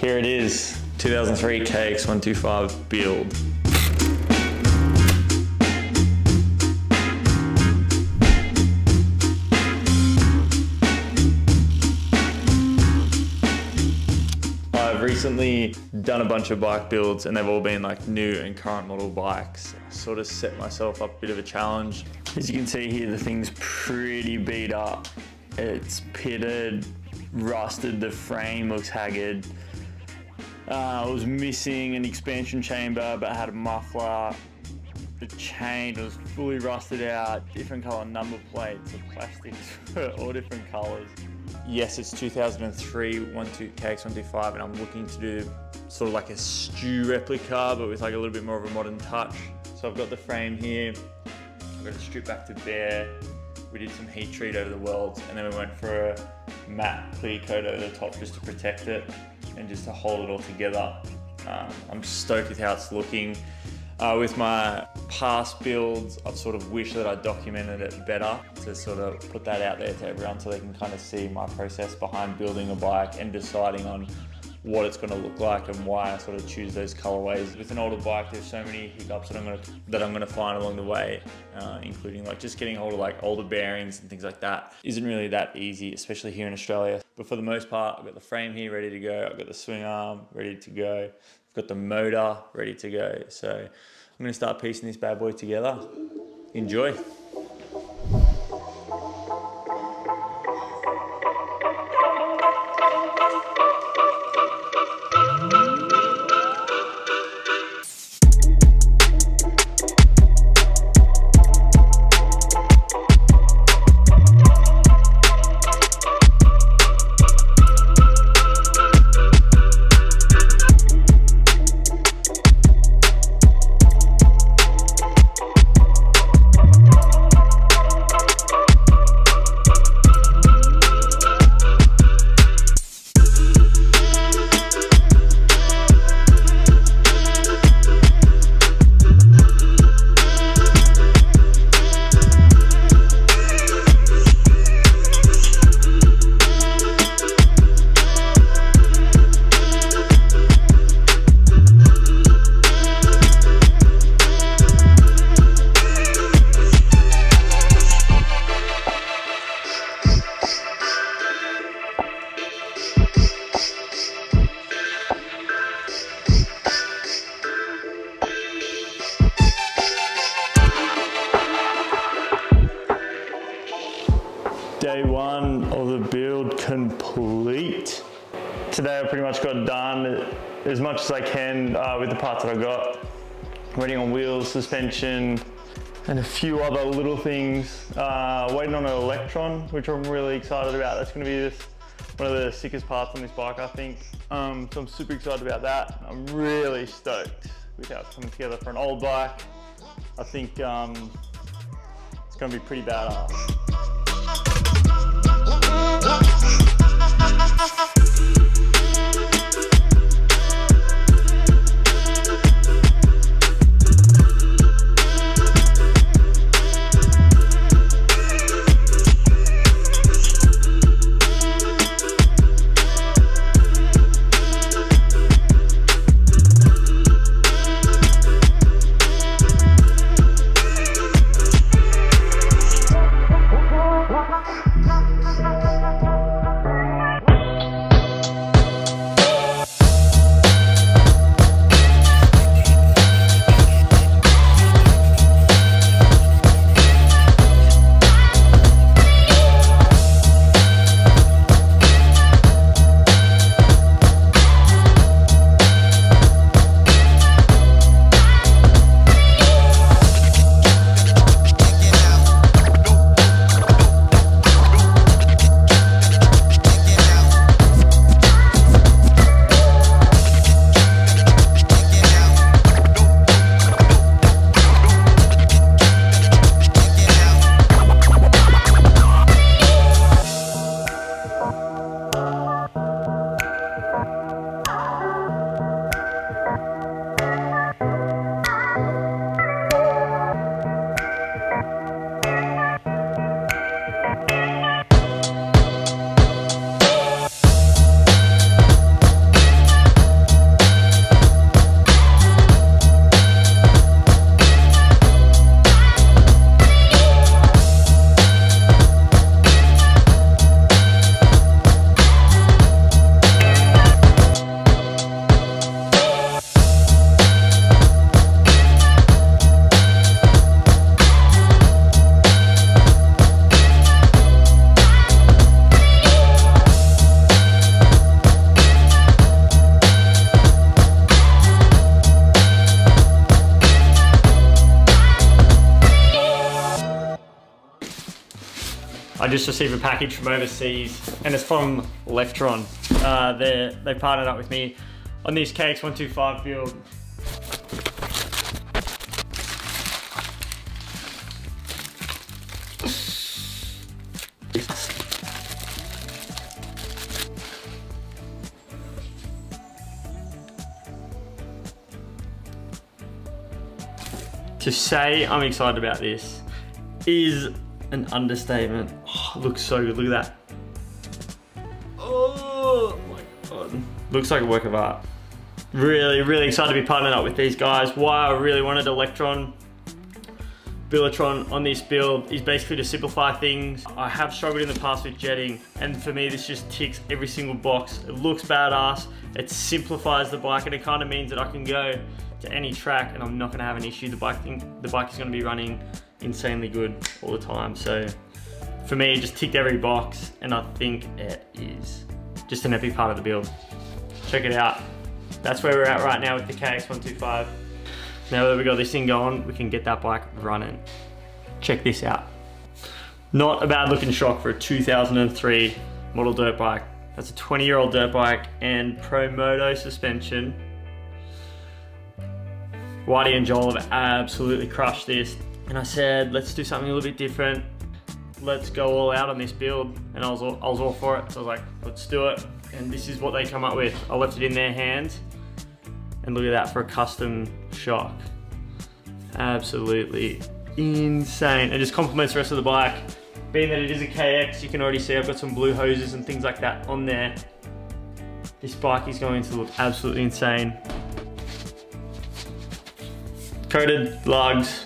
Here it is, 2003 KX125 build. I've recently done a bunch of bike builds and they've all been like new and current model bikes. I sort of set myself up a bit of a challenge. As you can see here, the thing's pretty beat up. It's pitted, rusted, the frame looks haggard. I was missing an expansion chamber, but I had a muffler. The chain was fully rusted out, different color number plates, the plastics were all different colors. Yes, it's 2003 KX125 and I'm looking to do sort of like a Stewart Replica, but with like a little bit more of a modern touch. So I've got the frame here, I've got it stripped back to bare. We did some heat treat over the welds and then we went for a matte clear coat over the top just to protect it and just to hold it all together. I'm stoked with how it's looking. With my past builds, I've sort of wished that I documented it better to sort of put that out there to everyone so they can kind of see my process behind building a bike and deciding on what it's going to look like and why I sort of choose those colorways. With an older bike, there's so many hiccups that I'm going to find along the way, including like just getting hold of like older bearings and things like that. Isn't really that easy, especially here in Australia. But for the most part, I've got the frame here ready to go. I've got the swing arm ready to go. I've got the motor ready to go. So I'm going to start piecing this bad boy together. Enjoy. Day one of the build complete. Today I pretty much got done as much as I can with the parts that I got. Waiting on wheels, suspension, and a few other little things. Waiting on an Electron, which I'm really excited about. That's gonna be one of the sickest parts on this bike, I think. So I'm super excited about that. I'm really stoked with how it's coming together for an old bike. I think it's gonna be pretty badass. I just received a package from overseas, and it's from Electron. They partnered up with me on this KX125 build. To say I'm excited about this is an understatement. Oh, it looks so good, look at that. Oh my God. Looks like a work of art. Really, really excited to be partnered up with these guys. Why I really wanted Bilotron on this build is basically to simplify things. I have struggled in the past with jetting, and for me this just ticks every single box. It looks badass, it simplifies the bike, and it kind of means that I can go to any track and I'm not gonna have an issue. The bike is gonna be running insanely good all the time. So for me, it just ticked every box, and I think it is just an epic part of the build. Check it out. That's where we're at right now with the KX125. Now that we got this thing going, we can get that bike running. Check this out. Not a bad looking shock for a 2003 model dirt bike. That's a 20-year-old dirt bike and Promoto suspension. Whitey and Joel have absolutely crushed this. And I said, let's do something a little bit different. Let's go all out on this build. And I was all for it. So I was like, let's do it. And this is what they come up with. I left it in their hands. And look at that for a custom shock. Absolutely insane. It just complements the rest of the bike. Being that it is a KX, you can already see I've got some blue hoses and things like that on there. This bike is going to look absolutely insane. Coated lugs,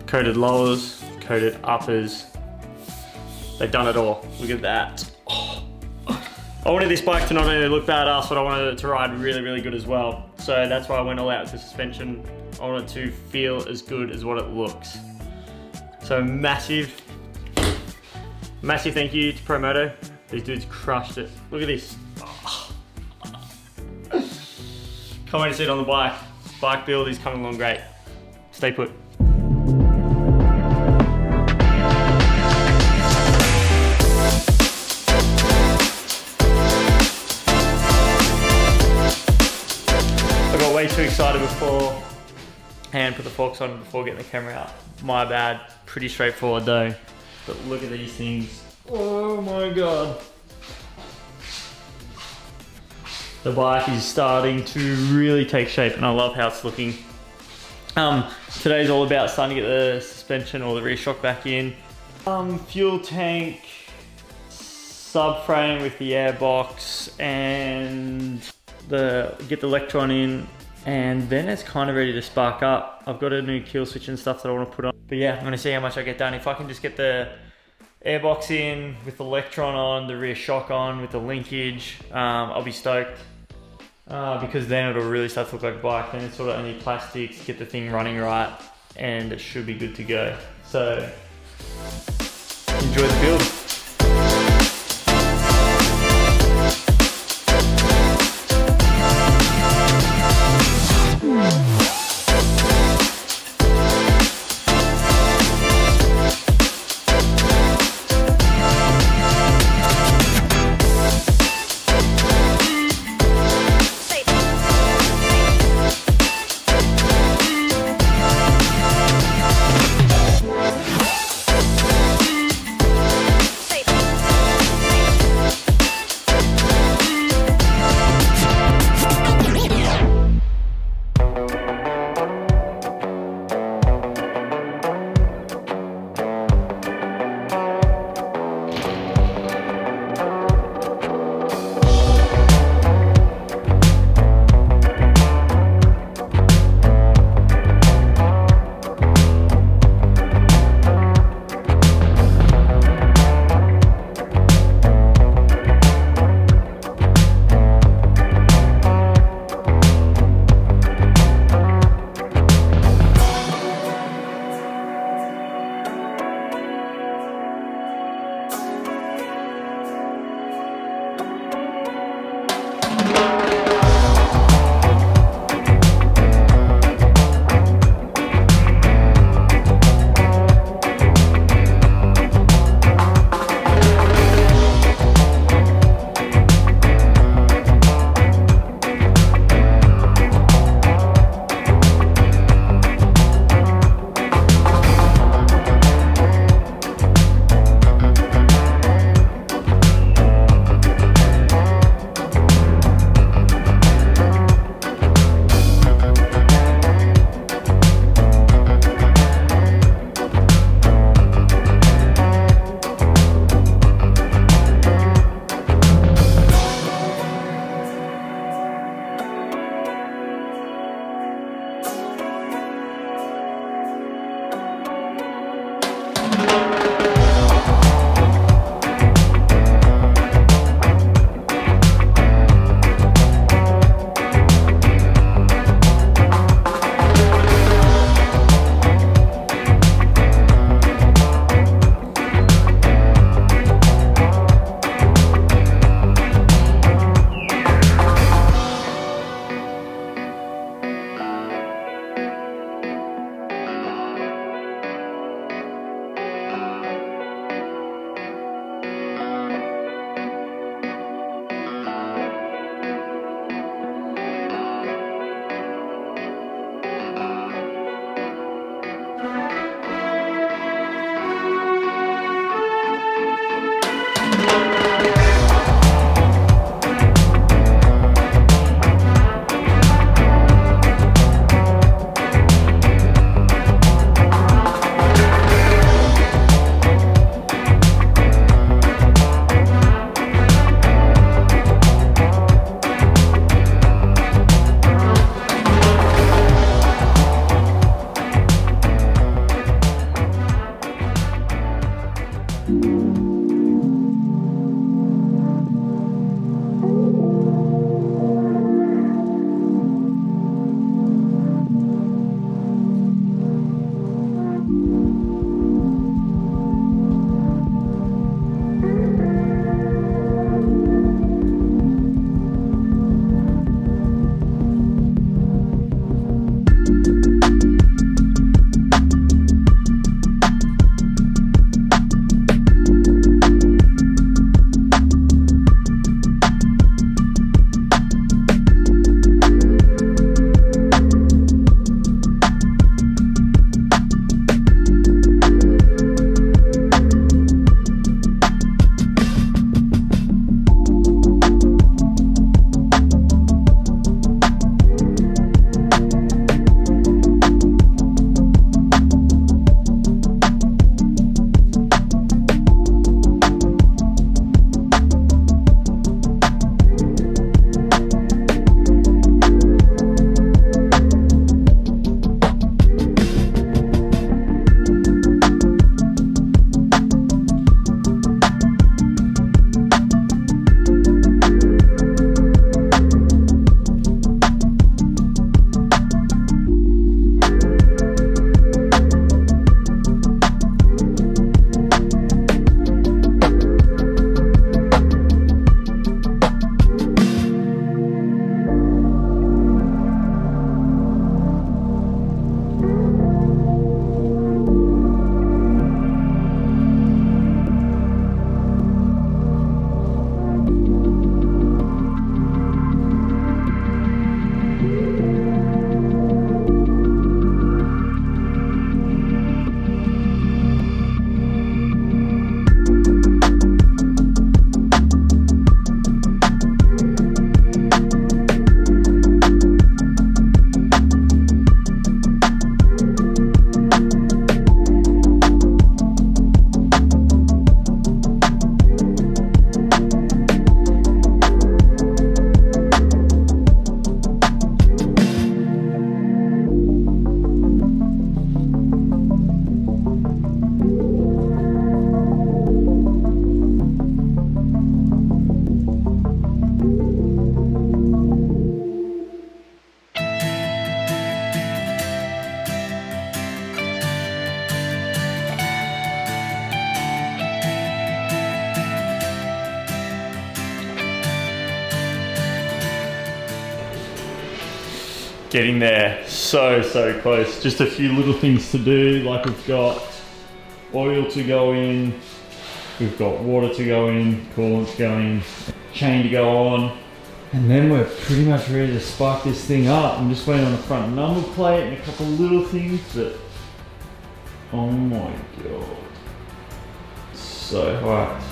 coated lowers, coated uppers. They've done it all. Look at that. Oh. I wanted this bike to not only look badass, but I wanted it to ride really, really good as well. So that's why I went all out with the suspension. I want it to feel as good as what it looks. So massive thank you to Promoto. These dudes crushed it. Look at this. Oh. Can't wait to see it on the bike. Bike build is coming along great. Stay put. I got way too excited before and put the forks on before getting the camera out. My bad. Pretty straightforward though. But look at these things. Oh my God. The bike is starting to really take shape, and I love how it's looking. Today's all about starting to get the suspension or the rear shock back in. Fuel tank, subframe with the airbox, and get the Electron in, and then it's kind of ready to spark up. I've got a new kill switch and stuff that I want to put on. But yeah, I'm gonna see how much I get done. If I can just get the airbox in with the Electron on, the rear shock on with the linkage, I'll be stoked. Because then it'll really start to look like a bike. Then it's sort of only plastics, get the thing running right, and it should be good to go. So enjoy the build. getting there so close. Just a few little things to do, like we've got oil to go in, we've got water to go in, coolant to go in, chain to go on, and then we're pretty much ready to spark this thing up. I'm just waiting on the front number plate and a couple little things, but oh my god, so hyped.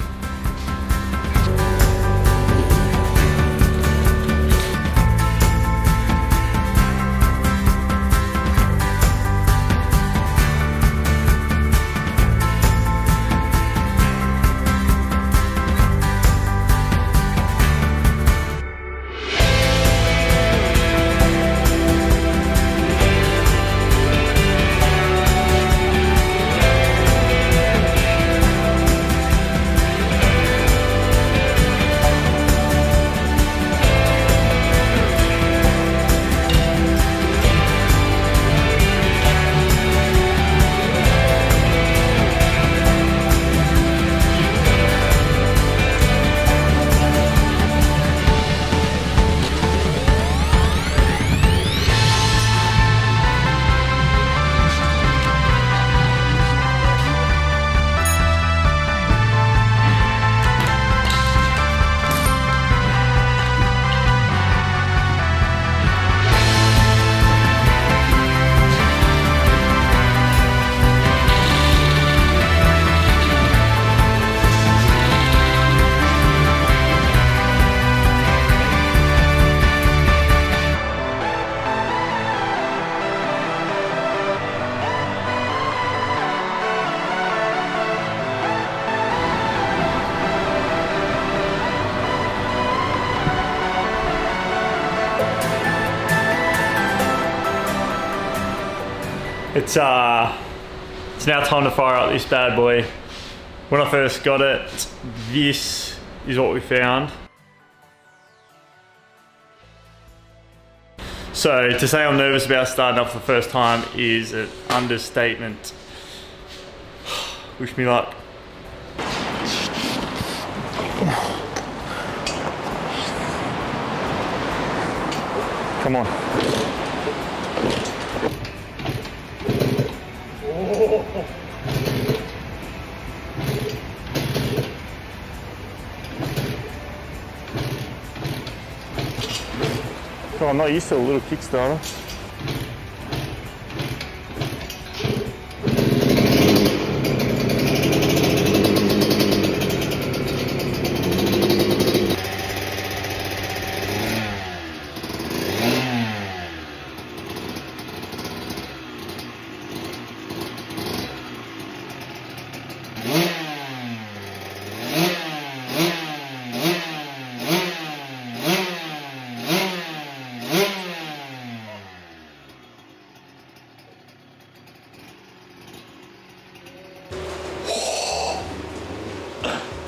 It's now time to fire up this bad boy. When I first got it, this is what we found. So to say I'm nervous about starting up for the first time is an understatement. Wish me luck. Come on. Oh, I'm not used to a little Kickstarter.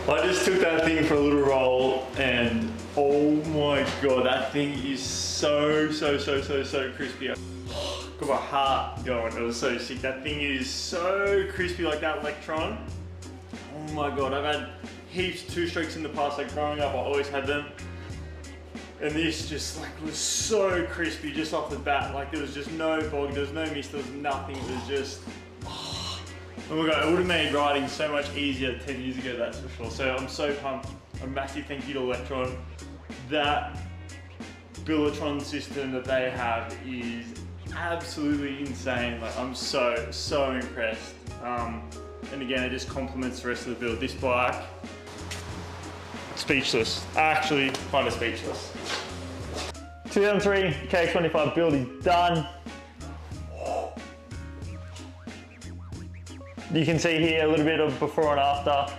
I just took that thing for a little roll and oh my god, that thing is so crispy. Got my heart going, it was so sick. That thing is so crispy, like that Electron. Oh my god, I've had heaps Two Strokes in the past, like growing up I always had them. And this just like was so crispy just off the bat, like there was just no bog, there was no mist, there was nothing, it was just, oh my god, it would have made riding so much easier 10 years ago, that's for sure. So I'm so pumped. A massive thank you to Electron. That Billetron system that they have is absolutely insane. Like I'm so impressed. And again, it just complements the rest of the build. This bike, speechless. Actually, kind of speechless. 2003 KX125 build is done. You can see here a little bit of before and after.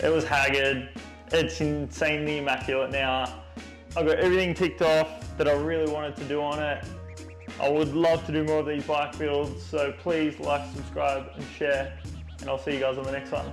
It was haggard. It's insanely immaculate now. I've got everything ticked off that I really wanted to do on it. I would love to do more of these bike builds, so please like, subscribe and share, and I'll see you guys on the next one.